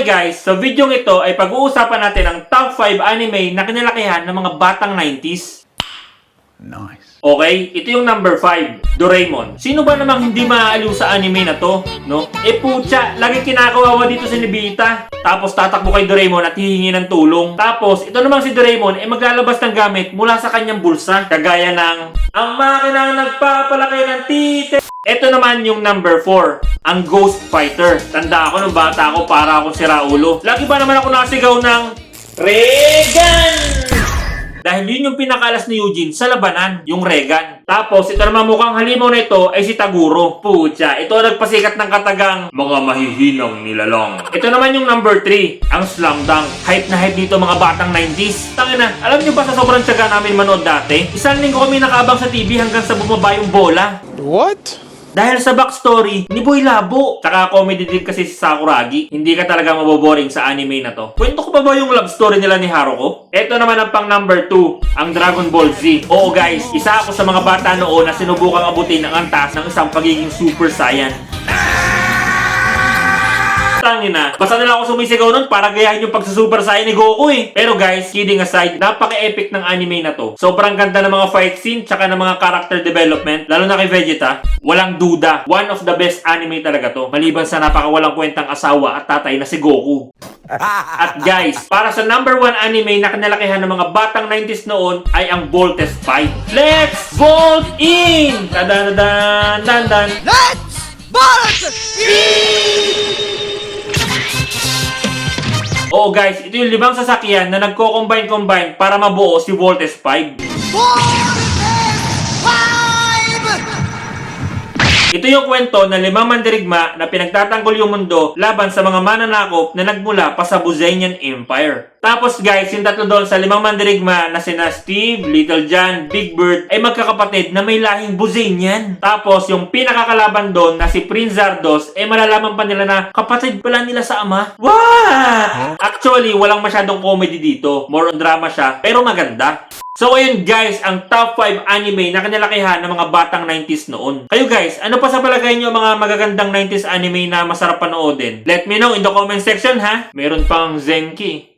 guys, sa video ito ay pag-uusapan natin ang top 5 anime na kinalakihan ng mga batang 90s. Nice. Okay, ito yung number 5, Doraemon. Sino ba namang hindi maaaliw sa anime na to, no? Putya, lagi kinakawawa dito si Nobita. Tapos tatakbo kay Doraemon at hihingi ng tulong. Tapos, ito namang si Doraemon ay maglalabas ng gamit mula sa kanyang bulsa. Kagaya ng, ang makinang nagpapalaki ng tite. Ito naman yung number 4, ang Ghost Fighter. Tanda ako nung bata ako para akong siraulo. Lagi ba naman ako nasigaw ng Regan! Dahil yun yung pinakalas ni Eugene sa labanan, yung Regan. Tapos, ito naman mukhang halimaw na ito ay si Taguro. Putya, ito ang nagpasikat ng katagang mga mahihinang nilalang. Ito naman yung number 3, ang Slam Dunk. Hype na hype dito mga batang 90s. Tangina, alam nyo ba sa sobrang tiyaga namin manood dati? Isang linggo kami nakaabang sa TV hanggang sa bumaba yung bola. What? Dahil sa backstory ni Boy Labo. Tsaka comedy din kasi si Sakuragi. Hindi ka talaga maboboring sa anime na to. Kwento ko pa ba yung love story nila ni Haruko? Ito naman ang pang number 2, ang Dragon Ball Z. Oo guys, isa ako sa mga bata noon na sinubukang abutin ang antas ng isang pagiging Super Saiyan. Tangina, basta nila ako sumisigaw nun para gayahin yung pagsa-Super Saiyan ni Goku eh. Pero guys, kidding aside, napaka-epic ng anime na to. Sobrang ganda ng mga fight scene tsaka ng mga character development, lalo na kay Vegeta. Walang duda, one of the best anime talaga to. Maliban sa napakawalang kwentang asawa at tatay na si Goku. At guys, para sa number 1 anime na kinalakihan ng mga batang 90s noon ay ang Voltes 5. Let's Volt in! Dan-dan-dan-dan-dan! Let's Bolt in! Oo guys, ito yung 5 sasakyan na nagko-combine para mabuo si Voltes 5. Ito yung kwento ng 5 mandirigma na pinagtatanggol yung mundo laban sa mga mananakop na nagmula pa sa Buzanian Empire. Tapos guys, yung tatlo doon sa 5 mandirigma na sina Steve, Little John, Big Bird ay magkakapatid na may lahing Buzanian. Tapos yung pinakakalaban doon na si Prince Zardos ay malalaman pa nila na kapatid pala nila sa ama. What? Actually, walang masyadong comedy dito. More on drama siya, pero maganda. So ayun guys, ang top 5 anime na kinalakihan ng mga batang 90s noon. Kayo guys, ano pa sa palagay nyo mga magagandang 90s anime na masarap panoodin? Let me know in the comment section ha. Meron pang Zenki.